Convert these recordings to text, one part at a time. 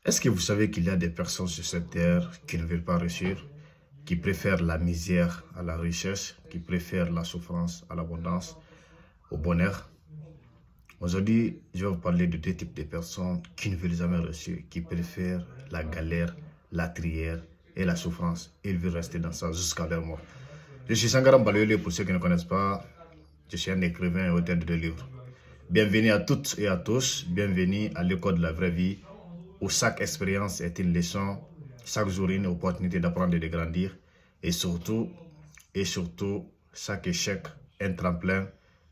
Est-ce que vous savez qu'il y a des personnes sur cette terre qui ne veulent pas réussir, qui préfèrent la misère à la richesse, qui préfèrent la souffrance à l'abondance, au bonheur? Aujourd'hui, je vais vous parler de deux types de personnes qui ne veulent jamais réussir, qui préfèrent la galère, la trière et la souffrance. Ils veulent rester dans ça jusqu'à leur mort. Je suis Sangaram Baloyole, pour ceux qui ne connaissent pas. Je suis un écrivain et auteur de deux livres. Bienvenue à toutes et à tous, bienvenue à l'école de la vraie vie, où chaque expérience est une leçon, chaque jour une opportunité d'apprendre et de grandir, et surtout, chaque échec est un tremplin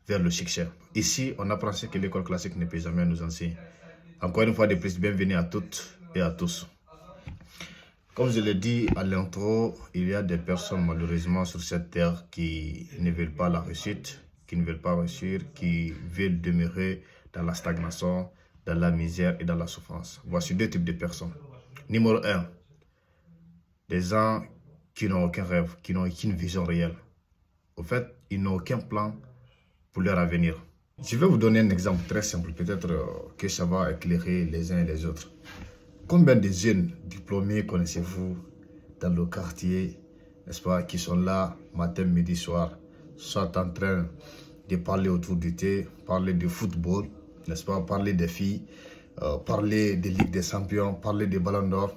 vers le succès. Ici, on apprend ce que l'école classique ne peut jamais nous enseigner. Encore une fois de plus, bienvenue à toutes et à tous. Comme je l'ai dit à l'intro, il y a des personnes malheureusement sur cette terre qui ne veulent pas la réussite, qui ne veulent pas réussir, qui veulent demeurer dans la stagnation, dans la misère et dans la souffrance. Voici deux types de personnes. Numéro 1, des gens qui n'ont aucun rêve, qui n'ont aucune vision réelle. Au fait, ils n'ont aucun plan pour leur avenir. Je vais vous donner un exemple très simple, peut-être que ça va éclairer les uns et les autres. Combien de jeunes diplômés connaissez-vous dans le quartier, n'est-ce pas, qui sont là matin, midi, soir, soit en train de parler autour du thé, parler de football, n'est-ce pas, parler des filles, parler des Ligues des Champions, parler des Ballons d'Or.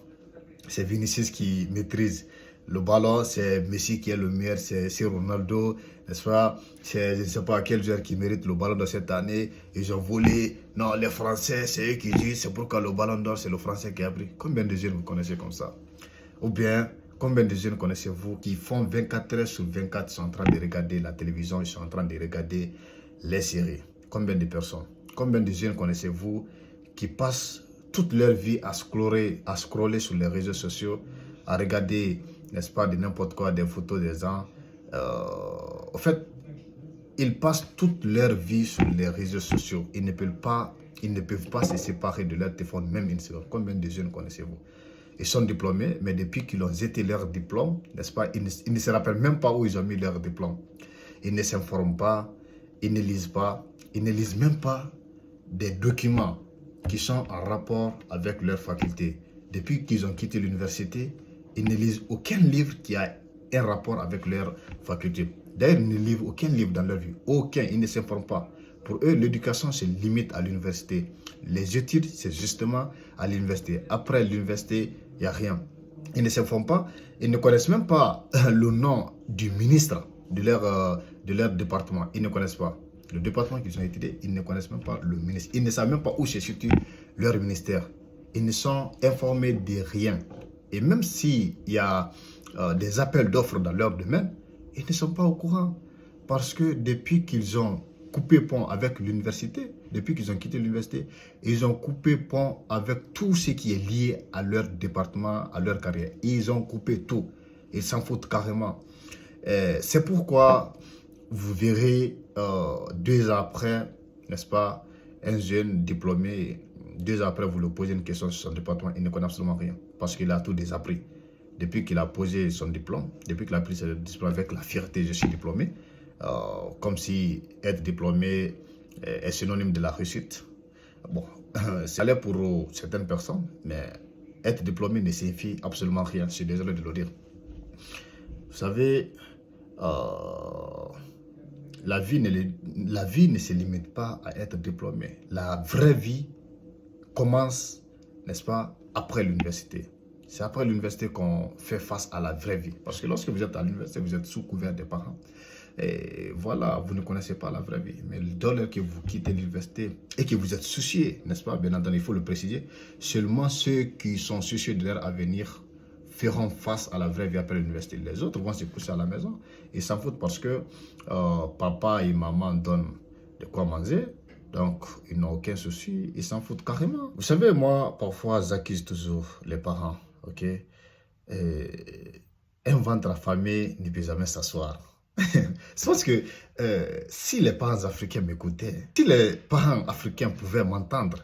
C'est Vinicius qui maîtrise le ballon, c'est Messi qui est le meilleur, c'est Ronaldo, n'est-ce pas? C'est, je ne sais pas quel joueur qui mérite le ballon d'or cette année. Ils ont volé. Non, les Français, c'est eux qui disent, c'est pourquoi le ballon d'or, c'est le Français qui a pris. Combien de jeunes vous connaissez comme ça? Ou bien, combien de jeunes connaissez-vous qui font 24 heures sur 24, sont en train de regarder la télévision, ils sont en train de regarder les séries? Combien de personnes? Combien de jeunes connaissez-vous qui passent toute leur vie à scroller sur les réseaux sociaux, à regarder, n'est-ce pas, de n'importe quoi, des photos des gens? En fait, ils passent toute leur vie sur les réseaux sociaux. Ils ne peuvent pas se séparer de leur téléphone, même une seconde. Combien de jeunes connaissez-vous? Ils sont diplômés, mais depuis qu'ils ont jeté leur diplôme, n'est-ce pas, ils ne se rappellent même pas où ils ont mis leur diplôme. Ils ne s'informent pas, ils ne lisent pas, ils ne lisent même pas des documents qui sont en rapport avec leur faculté. Depuis qu'ils ont quitté l'université, ils ne lisent aucun livre qui a un rapport avec leur faculté. D'ailleurs, ils ne lisent aucun livre dans leur vie. Aucun, ils ne s'informent pas. Pour eux, l'éducation se limite à l'université. Les études, c'est justement à l'université. Après l'université, il n'y a rien. Ils ne s'informent pas, ils ne connaissent même pas le nom du ministre de leur département. Ils ne connaissent pas. Le département qu'ils ont étudié, ils ne connaissent même pas le ministre. Ils ne savent même pas où se situe leur ministère. Ils ne sont informés de rien. Et même s'il y a des appels d'offres dans leur domaine, ils ne sont pas au courant. Parce que depuis qu'ils ont coupé pont avec l'université, depuis qu'ils ont quitté l'université, ils ont coupé pont avec tout ce qui est lié à leur département, à leur carrière. Ils ont coupé tout. Ils s'en foutent carrément. C'est pourquoi vous verrez 2 ans après, n'est-ce pas, un jeune diplômé, 2 ans après, vous lui posez une question sur son département, il ne connaît absolument rien. Parce qu'il a tout désappris. Depuis qu'il a posé son diplôme, depuis qu'il a pris son diplôme avec la fierté, je suis diplômé, comme si être diplômé est synonyme de la réussite. Bon, c'est allé pour certaines personnes, mais être diplômé ne signifie absolument rien. Je suis désolé de le dire. Vous savez, la vie ne se limite pas à être diplômé. La vraie vie commence, n'est-ce pas, après l'université. C'est après l'université qu'on fait face à la vraie vie. Parce que lorsque vous êtes à l'université, vous êtes sous couvert des parents. Et voilà, vous ne connaissez pas la vraie vie. Mais dès lors que vous quittez l'université et que vous êtes soucié, n'est-ce pas, bien entendu, il faut le préciser, seulement ceux qui sont soucieux de leur avenir feront face à la vraie vie après l'université. Les autres vont se pousser à la maison. Ils s'en foutent parce que papa et maman donnent de quoi manger. Donc, ils n'ont aucun souci, ils s'en foutent carrément. Vous savez, moi, parfois, j'accuse toujours les parents, ok? Un ventre affamé ne peut jamais s'asseoir. C'est parce que si les parents africains m'écoutaient, si les parents africains pouvaient m'entendre,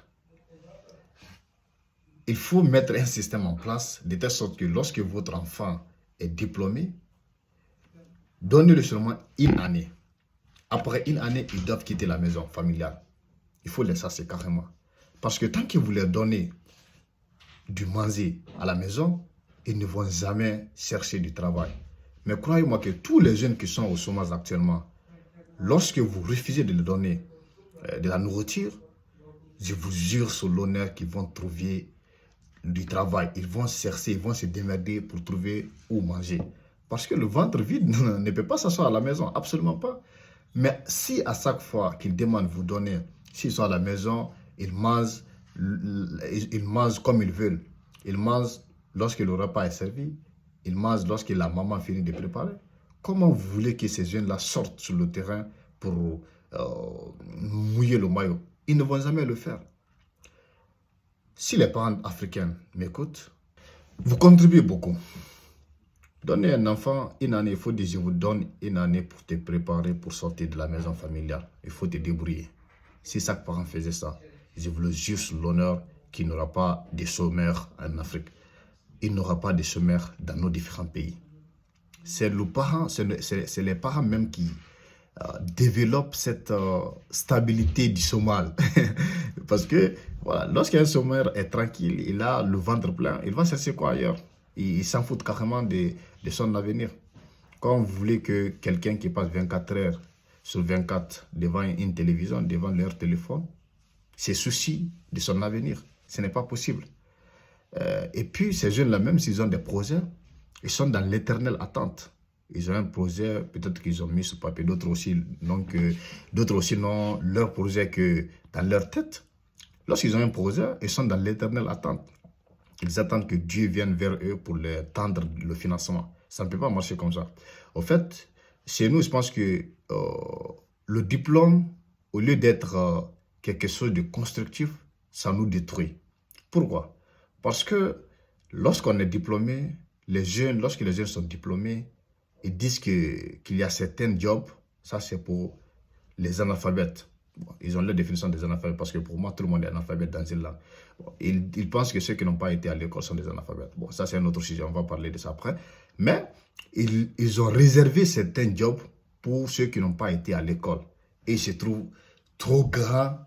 il faut mettre un système en place de telle sorte que lorsque votre enfant est diplômé, donnez-le seulement une année. Après une année, ils doivent quitter la maison familiale. Il faut les chasser carrément. Parce que tant que vous leur donnez du manger à la maison, ils ne vont jamais chercher du travail. Mais croyez-moi que tous les jeunes qui sont au chômage actuellement, lorsque vous refusez de leur donner de la nourriture, je vous jure sur l'honneur qu'ils vont trouver du travail. Ils vont chercher, ils vont se démerder pour trouver où manger. Parce que le ventre vide ne peut pas s'asseoir à la maison, absolument pas. Mais si à chaque fois qu'ils demandent vous donner, s'ils sont à la maison, ils mangent comme ils veulent. Ils mangent lorsque le repas est servi. Ils mangent lorsque la maman finit de préparer. Comment vous voulez que ces jeunes-là sortent sur le terrain pour mouiller le maillot? Ils ne vont jamais le faire. Si les parents africains m'écoutent, vous contribuez beaucoup. Donnez un enfant une année, il faut dire je vous donne une année pour te préparer pour sortir de la maison familiale. Il faut te débrouiller. Si chaque parent faisait ça, je vous le jure sur l'honneur qu'il n'y aura pas de chômeurs en Afrique. Il n'y aura pas de chômeurs dans nos différents pays. C'est les parents même qui développent cette stabilité du chômage. Parce que voilà, lorsqu'un chômeur est tranquille, il a le ventre plein, il va chercher quoi ailleurs? Il s'en fout carrément de son avenir. Quand vous voulez que quelqu'un qui passe 24 heures sur 24 devant une télévision, devant leur téléphone, se soucie de son avenir. Ce n'est pas possible. Et puis, ces jeunes-là, même s'ils ont des projets, ils sont dans l'éternelle attente. Ils ont un projet, peut-être qu'ils ont mis sur papier, d'autres aussi n'ont leur projet que dans leur tête. Lorsqu'ils ont un projet, ils sont dans l'éternelle attente. Ils attendent que Dieu vienne vers eux pour leur tendre le financement. Ça ne peut pas marcher comme ça. Au fait, chez nous, je pense que le diplôme, au lieu d'être quelque chose de constructif, ça nous détruit. Pourquoi? Parce que lorsqu'on est diplômé, lorsque les jeunes sont diplômés, ils disent qu'il y a certains jobs, ça c'est pour les analphabètes. Bon, ils ont leur définition des analphabètes parce que pour moi, tout le monde est analphabète dans une langue. Bon, ils pensent que ceux qui n'ont pas été à l'école sont des analphabètes. Bon, ça c'est un autre sujet, on va parler de ça après. Mais ils ont réservé certains jobs pour ceux qui n'ont pas été à l'école. Et ils se trouvent trop grands,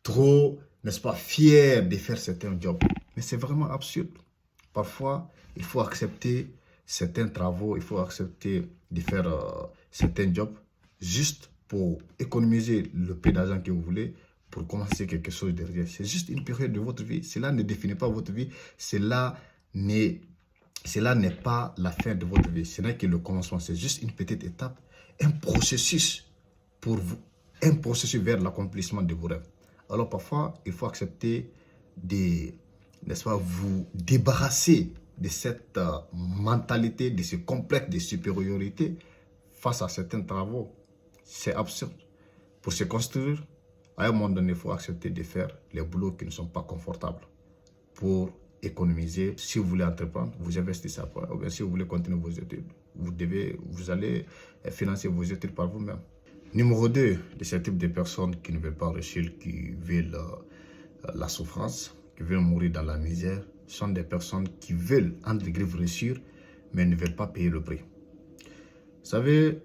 trop, n'est-ce pas, fiers de faire certains jobs. Mais c'est vraiment absurde. Parfois, il faut accepter certains travaux, il faut accepter de faire certains jobs juste pour économiser le peu d'argent que vous voulez pour commencer quelque chose derrière. C'est juste une période de votre vie. Cela ne définit pas votre vie. Cela n'est pas la fin de votre vie. Ce n'est que le commencement. C'est juste une petite étape, un processus pour vous, un processus vers l'accomplissement de vos rêves. Alors parfois, il faut accepter de, n'est-ce pas, vous débarrasser de cette mentalité, de ce complexe de supériorité face à certains travaux. C'est absurde. Pour se construire, à un moment donné, il faut accepter de faire les boulots qui ne sont pas confortables. Pour économiser, si vous voulez entreprendre, vous investissez après. Ou bien si vous voulez continuer vos études, vous allez financer vos études par vous-même. Numéro 2, de ce type de personnes qui ne veulent pas réussir, qui veulent la souffrance, qui veulent mourir dans la misère, sont des personnes qui veulent, entre griffes, réussir, mais ne veulent pas payer le prix. Vous savez,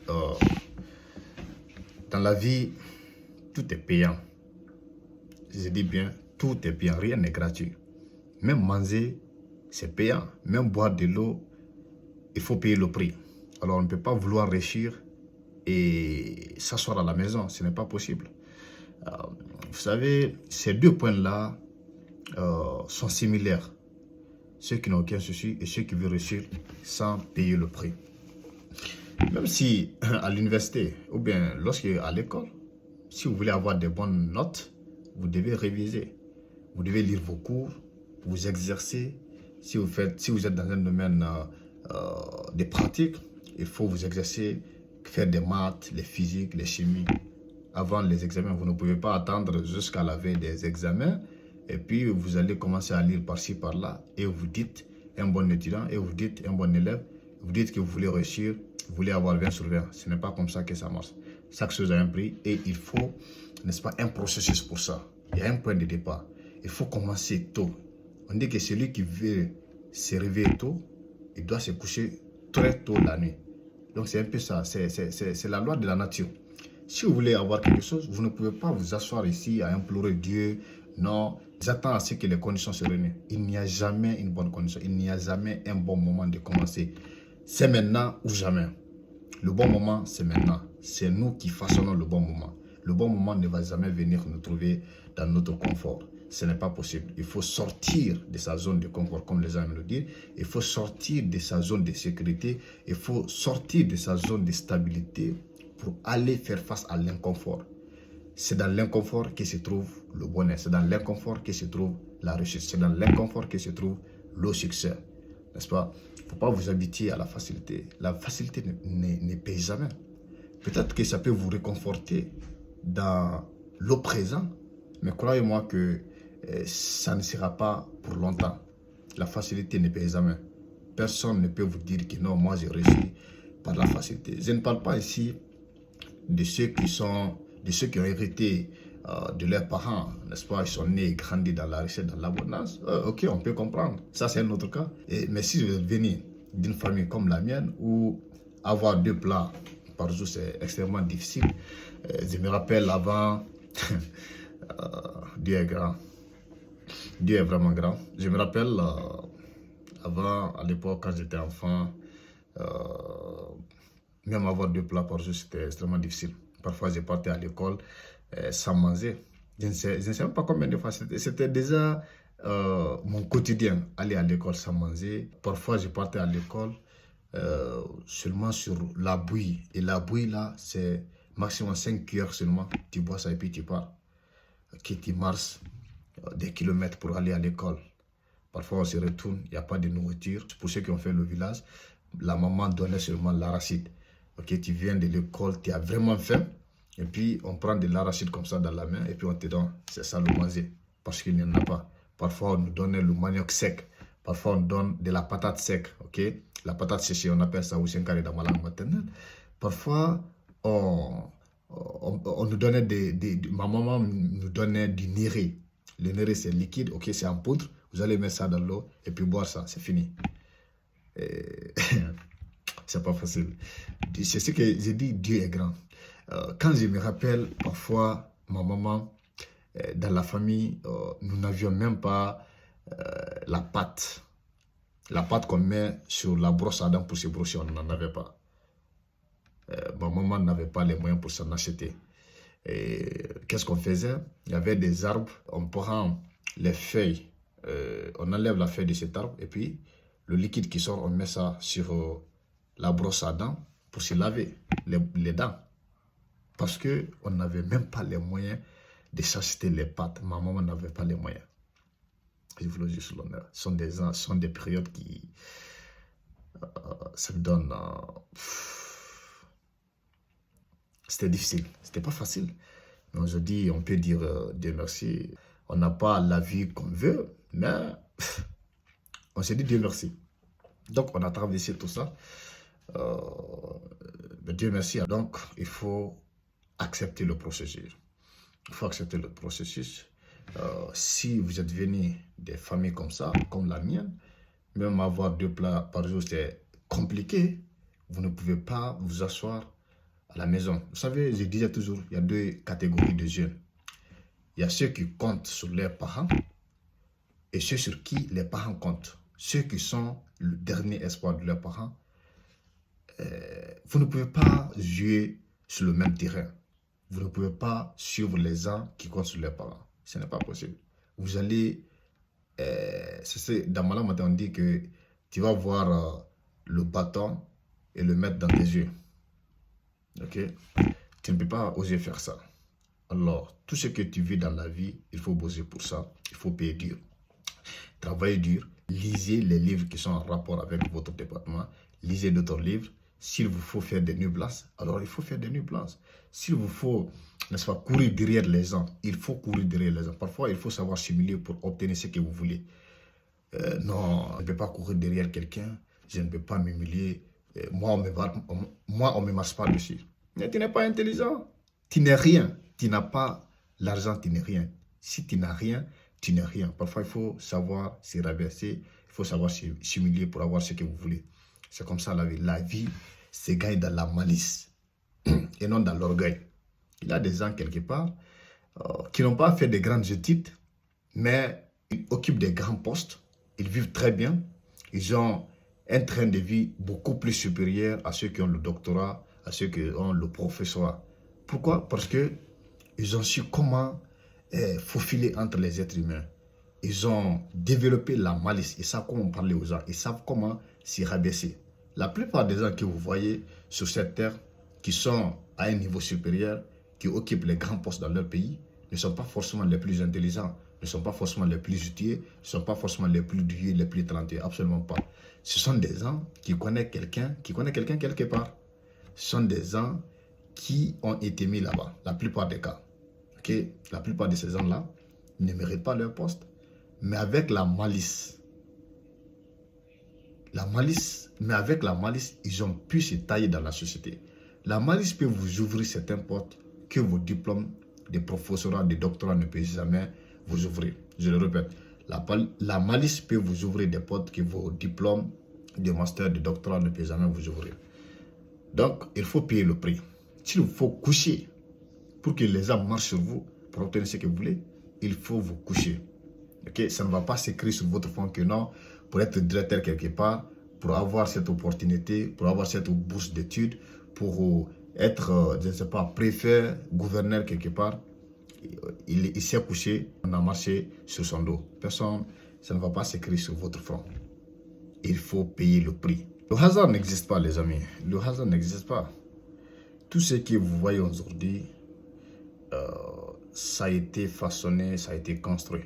dans la vie, tout est payant. Je dis bien, tout est payant, rien n'est gratuit. Même manger, c'est payant. Même boire de l'eau, il faut payer le prix. Alors, on ne peut pas vouloir réussir et s'asseoir à la maison, ce n'est pas possible. Vous savez, ces deux points-là sont similaires. Ceux qui n'ont aucun souci et ceux qui veulent réussir sans payer le prix. Même si à l'université ou bien lorsqu'à l'école, si vous voulez avoir des bonnes notes, vous devez réviser. Vous devez lire vos cours, vous exercer. Si vous êtes dans un domaine de pratique, il faut vous exercer, faire des maths, les physiques, les chimies. Avant les examens, vous ne pouvez pas attendre jusqu'à la veille des examens. Et puis, vous allez commencer à lire par-ci, par-là. Et vous dites un bon étudiant, et vous dites un bon élève. Vous dites que vous voulez réussir, vous voulez avoir 20 sur 20. Ce n'est pas comme ça que ça marche. Chaque chose a un prix et il faut, n'est-ce pas, un processus pour ça. Il y a un point de départ. Il faut commencer tôt. On dit que celui qui veut se réveiller tôt, il doit se coucher très tôt la nuit. Donc, c'est un peu ça. C'est la loi de la nature. Si vous voulez avoir quelque chose, vous ne pouvez pas vous asseoir ici à implorer Dieu. Non, J'attends à ce que les conditions se réunissent. Il n'y a jamais une bonne condition. Il n'y a jamais un bon moment de commencer. C'est maintenant ou jamais. Le bon moment, c'est maintenant. C'est nous qui façonnons le bon moment. Le bon moment ne va jamais venir nous trouver dans notre confort. Ce n'est pas possible. Il faut sortir de sa zone de confort, comme les gens aiment le dire. Il faut sortir de sa zone de sécurité. Il faut sortir de sa zone de stabilité pour aller faire face à l'inconfort. C'est dans l'inconfort que se trouve le bonheur. C'est dans l'inconfort que se trouve la réussite. C'est dans l'inconfort que se trouve le succès. N'est-ce pas? Il ne faut pas vous habituer à la facilité. La facilité ne paye jamais. Peut-être que ça peut vous réconforter dans le présent, mais croyez-moi que ça ne sera pas pour longtemps. La facilité ne paye jamais. Personne ne peut vous dire que non, moi j'ai réussi par la facilité. Je ne parle pas ici de ceux qui ont hérité de leurs parents, n'est-ce pas? Ils sont nés et grandis dans la richesse, dans l'abondance. Ok, on peut comprendre. Ça, c'est un autre cas. Mais si vous venez d'une famille comme la mienne, où avoir 2 plats par jour, c'est extrêmement difficile. Je me rappelle avant, Dieu est grand. Dieu est vraiment grand. Je me rappelle avant, à l'époque, quand j'étais enfant, même avoir 2 plats par jour, c'était extrêmement difficile. Parfois, je partais à l'école sans manger. Je ne sais même pas combien de fois. C'était déjà mon quotidien, aller à l'école sans manger. Parfois, je partais à l'école seulement sur la bouillie. Et la bouillie, là, c'est maximum 5 cuillères seulement. Tu bois ça et puis tu pars. Okay, tu marches des kilomètres pour aller à l'école. Parfois, on se retourne, il n'y a pas de nourriture. Pour ceux qui ont fait le village, la maman donnait seulement l'arachide. Ok, tu viens de l'école, tu as vraiment faim. Et puis, on prend de l'arachide comme ça dans la main et puis on te donne. C'est ça le manger. Parce qu'il n'y en a pas. Parfois, on nous donnait le manioc sec. Parfois, on donne de la patate sec. Ok, la patate séchée, on appelle ça aussi un carré dans ma langue maternelle. Parfois, on nous donnait ma maman nous donnait du néré. Le néré, c'est liquide. Ok, c'est en poudre. Vous allez mettre ça dans l'eau et puis boire ça. C'est fini. C'est pas facile. C'est ce que j'ai dit, Dieu est grand. Quand je me rappelle, parfois, ma maman, dans la famille, nous n'avions même pas la pâte. La pâte qu'on met sur la brosse à dents pour se brosser, on n'en avait pas. Ma maman n'avait pas les moyens pour s'en acheter. Qu'est-ce qu'on faisait? Il y avait des arbres, on prend les feuilles, on enlève la feuille de cet arbre et puis le liquide qui sort, on met ça sur la brosse à dents pour se laver les dents. Parce qu'on n'avait même pas les moyens de s'acheter les pâtes. Ma maman n'avait pas les moyens. Je vous le dis sur l'honneur. Ce sont des périodes qui... ça me donne... c'était difficile. C'était pas facile. Mais aujourd'hui, on peut dire Dieu merci. On n'a pas la vie qu'on veut, mais on s'est dit Dieu merci. Donc, on a traversé tout ça. Dieu merci. Donc, il faut accepter le processus. Il faut accepter le processus. Si vous êtes venu des familles comme ça, comme la mienne, même avoir 2 plats par jour, c'est compliqué. Vous ne pouvez pas vous asseoir à la maison. Vous savez, je disais toujours, il y a 2 catégories de jeunes. Il y a ceux qui comptent sur leurs parents et ceux sur qui les parents comptent. Ceux qui sont le dernier espoir de leurs parents. Vous ne pouvez pas jouer sur le même terrain. Vous ne pouvez pas suivre les gens qui comptent sur leurs parents. Ce n'est pas possible. Vous allez... dans ma langue, on dit que tu vas voir le bâton et le mettre dans tes yeux. Ok? Tu ne peux pas oser faire ça. Alors, tout ce que tu vis dans la vie, il faut bosser pour ça. Il faut payer dur. Travaillez dur. Lisez les livres qui sont en rapport avec votre département. Lisez d'autres livres. S'il vous faut faire des nuits blanches, alors il faut faire des nuits blanches. S'il vous faut, n'est-ce pas, courir derrière les gens, il faut courir derrière les gens. Parfois, il faut savoir simuler pour obtenir ce que vous voulez. Non, je ne peux pas courir derrière quelqu'un. Je ne peux pas m'humilier. Moi, on ne me marche pas dessus. Mais tu n'es pas intelligent. Tu n'es rien. Tu n'as pas l'argent, tu n'es rien. Si tu n'as rien, tu n'es rien. Parfois, il faut savoir se rabaisser. Il faut savoir s'humilier pour avoir ce que vous voulez. C'est comme ça la vie. La vie se gagne dans la malice et non dans l'orgueil. Il y a des gens quelque part qui n'ont pas fait de grandes études, mais ils occupent des grands postes, ils vivent très bien, ils ont un train de vie beaucoup plus supérieur à ceux qui ont le doctorat, à ceux qui ont le professorat. Pourquoi? Parce qu'ils ont su comment faufiler entre les êtres humains. Ils ont développé la malice, ils savent comment parler aux gens, ils savent comment s'y rabaisser. La plupart des gens que vous voyez sur cette terre, qui sont à un niveau supérieur, qui occupent les grands postes dans leur pays, ne sont pas forcément les plus intelligents, ne sont pas forcément les plus outillés, ne sont pas forcément les plus doués, les plus talentueux, absolument pas. Ce sont des gens qui connaissent quelqu'un quelque part. Ce sont des gens qui ont été mis là-bas, la plupart des cas. Okay? La plupart de ces gens-là ne méritent pas leur poste, mais avec la malice, mais avec la malice, ils ont pu se tailler dans la société. La malice peut vous ouvrir certaines portes que vos diplômes de professorat, de doctorat ne peuvent jamais vous ouvrir. Je le répète, la malice peut vous ouvrir des portes que vos diplômes de master, de doctorat ne peuvent jamais vous ouvrir. Donc, il faut payer le prix. S'il vous faut coucher pour que les gens marchent sur vous, pour obtenir ce que vous voulez, il faut vous coucher. Okay? Ça ne va pas s'écrire sur votre front que non, pour être directeur quelque part, pour avoir cette opportunité, pour avoir cette bourse d'études, pour être, je ne sais pas, préfet, gouverneur quelque part, il s'est couché, on a marché sur son dos. Personne, ça ne va pas s'écrire sur votre front. Il faut payer le prix. Le hasard n'existe pas, les amis. Le hasard n'existe pas. Tout ce que vous voyez aujourd'hui, ça a été façonné, ça a été construit.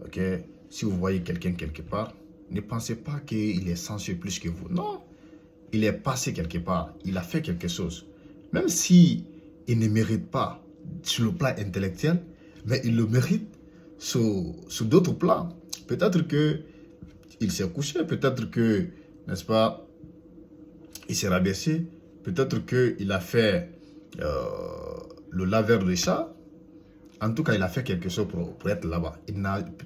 Okay? Si vous voyez quelqu'un quelque part, ne pensez pas qu'il est censé plus que vous. Non, il est passé quelque part, il a fait quelque chose. Même si il ne mérite pas sur le plan intellectuel, mais il le mérite sur d'autres plans. Peut-être qu'il s'est couché, peut-être que, n'est-ce pas, il s'est rabaissé, peut-être qu'il a fait le laveur de chat. En tout cas, il a fait quelque chose pour être là-bas.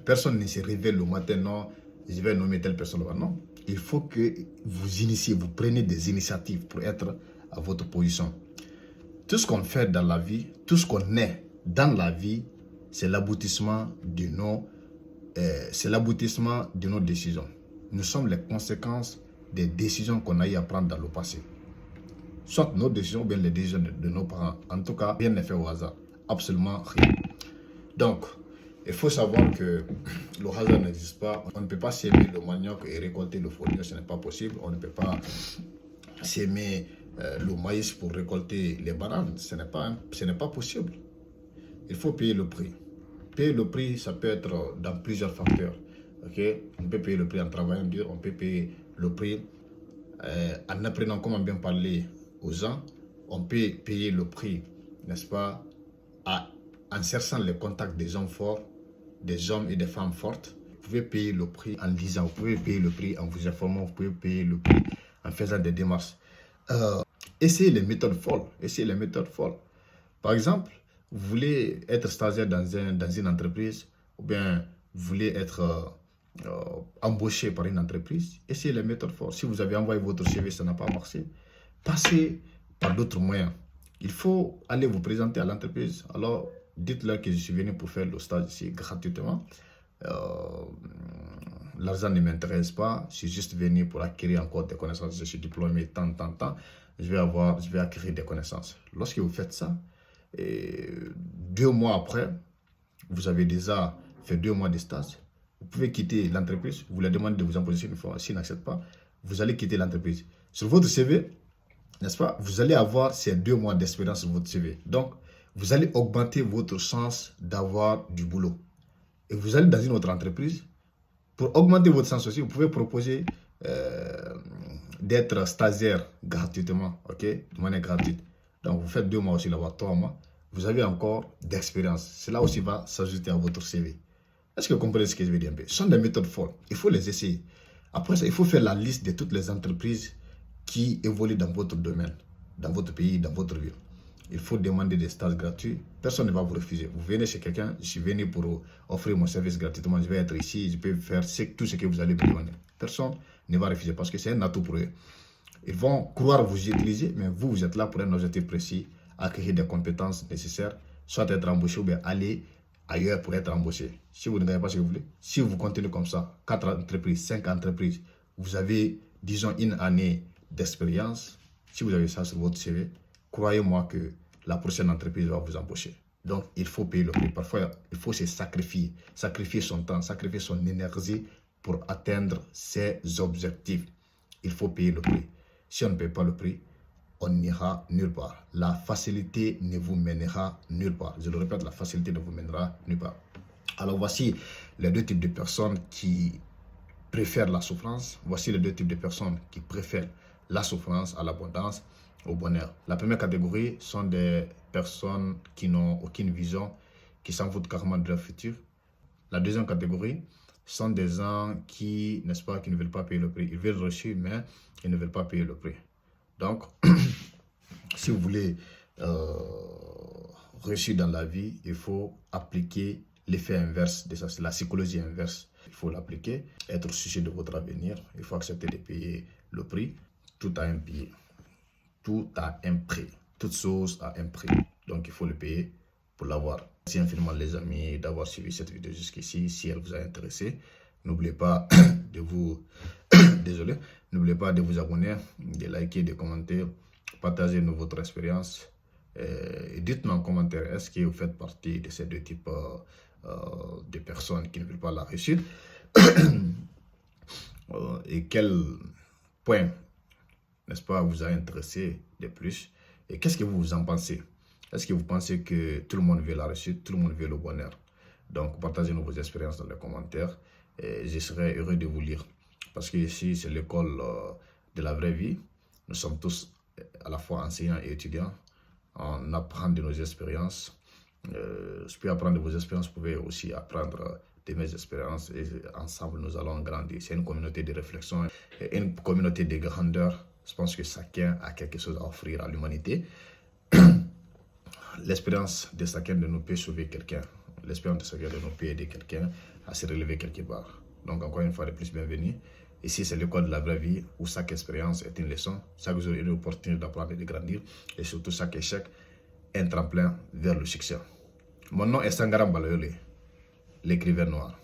Personne ne se révèle le matin, non, je vais nommer telle personne là-bas. Non, il faut que vous initiez, vous preniez des initiatives pour être à votre position. Tout ce qu'on fait dans la vie, tout ce qu'on est dans la vie, c'est l'aboutissement de nos décisions. Nous sommes les conséquences des décisions qu'on a eu à prendre dans le passé. Soit nos décisions ou bien les décisions de nos parents. En tout cas, rien n'est fait au hasard. Absolument rien. Donc, il faut savoir que le hasard n'existe pas. On ne peut pas s'aimer le manioc et récolter le fonio, ce n'est pas possible. On ne peut pas s'aimer le maïs pour récolter les bananes, ce n'est pas possible. Il faut payer le prix. Payer le prix, ça peut être dans plusieurs facteurs. Okay? On peut payer le prix en travaillant dur, on peut payer le prix en apprenant comment bien parler aux gens, on peut payer le prix, n'est-ce pas, en cherchant les contacts des hommes forts, des hommes et des femmes fortes. Vous pouvez payer le prix en lisant, vous pouvez payer le prix en vous informant, vous pouvez payer le prix en faisant des démarches. Essayez les méthodes folles, Par exemple, vous voulez être stagiaire dans une entreprise, ou bien vous voulez être embauché par une entreprise, essayez les méthodes folles. Si vous avez envoyé votre CV, ça n'a pas marché, passez par d'autres moyens. Il faut aller vous présenter à l'entreprise. Alors, dites-leur que je suis venu pour faire le stage ici gratuitement. L'argent ne m'intéresse pas. Je suis juste venu pour acquérir encore des connaissances. Je suis diplômé tant. Je vais acquérir des connaissances. Lorsque vous faites ça, et 2 mois après, vous avez déjà fait 2 mois de stage. Vous pouvez quitter l'entreprise. Vous leur demandez de vous embaucher une fois. S'ils n'acceptent pas, vous allez quitter l'entreprise. Sur votre CV, n'est-ce pas, vous allez avoir ces 2 mois d'expérience sur votre CV. Donc, vous allez augmenter votre chance d'avoir du boulot. Et vous allez dans une autre entreprise. Pour augmenter votre chance aussi, vous pouvez proposer d'être stagiaire gratuitement, ok, de manière gratuite. Donc, vous faites 2 mois aussi là-bas, 3 mois. Vous avez encore d'expérience. Cela aussi va s'ajouter à votre CV. Est-ce que vous comprenez ce que je veux dire? Ce sont des méthodes folles. Il faut les essayer. Après ça, il faut faire la liste de toutes les entreprises qui évoluent dans votre domaine, dans votre pays, dans votre ville. Il faut demander des stages gratuits. Personne ne va vous refuser. Vous venez chez quelqu'un, je suis venu pour offrir mon service gratuitement. Je vais être ici, je peux faire tout ce que vous allez me demander. Personne ne va refuser parce que c'est un atout pour eux. Ils vont croire vous utiliser, mais vous êtes là pour un objectif précis, acquérir des compétences nécessaires, soit être embauché ou bien aller ailleurs pour être embauché. Si vous ne gagnez pas ce que vous voulez, si vous continuez comme ça, 4 entreprises, 5 entreprises, vous avez, disons, une année d'expérience, si vous avez ça sur votre CV, croyez-moi que la prochaine entreprise va vous embaucher. Donc, il faut payer le prix. Parfois, il faut se sacrifier, sacrifier son temps, sacrifier son énergie pour atteindre ses objectifs. Il faut payer le prix. Si on ne paye pas le prix, on n'ira nulle part. La facilité ne vous mènera nulle part. Je le répète, la facilité ne vous mènera nulle part. Alors, voici les deux types de personnes qui préfèrent la souffrance. Voici les deux types de personnes qui préfèrent la souffrance à l'abondance, au bonheur. La première catégorie sont des personnes qui n'ont aucune vision, qui s'en foutent carrément de leur futur. La deuxième catégorie sont des gens qui, n'est-ce pas, qui ne veulent pas payer le prix. Ils veulent reçu, mais ils ne veulent pas payer le prix. Donc, si vous voulez réussir dans la vie, il faut appliquer l'effet inverse de ça, c'est la psychologie inverse. Il faut l'appliquer, être soucieux de votre avenir. Il faut accepter de payer le prix. Tout a un prix. Tout a un prix. Toute chose a un prix. Donc, il faut le payer pour l'avoir. Merci infiniment les amis d'avoir suivi cette vidéo jusqu'ici. Si elle vous a intéressé, n'oubliez pas de vous... Désolé. N'oubliez pas de vous abonner, de liker, de commenter, partager votre expérience. Dites-nous en commentaire, est-ce que vous faites partie de ces deux types de personnes qui ne veulent pas la réussite et quel point, n'est-ce pas, vous a intéressé de plus et qu'est-ce que vous en pensez? Est-ce que vous pensez que tout le monde veut la réussite, tout le monde veut le bonheur? Donc, partagez-nous vos expériences dans les commentaires et je serai heureux de vous lire. Parce que ici, c'est l'école de la vraie vie. Nous sommes tous à la fois enseignants et étudiants. On apprend de nos expériences. Je peux apprendre de vos expériences, vous pouvez aussi apprendre de mes expériences. Et ensemble, nous allons grandir. C'est une communauté de réflexion, une communauté de grandeur. Je pense que chacun a quelque chose à offrir à l'humanité. L'expérience de chacun de nous peut sauver quelqu'un. L'expérience de chacun de nous peut aider quelqu'un à se relever quelque part. Donc, encore une fois de plus, bienvenue. Ici, c'est l'école de la vraie vie où chaque expérience est une leçon. Chaque jour est une opportunité d'apprendre et de grandir. Et surtout, chaque échec est un tremplin vers le succès. Mon nom est Sangaram Baloyole, l'écrivain noir.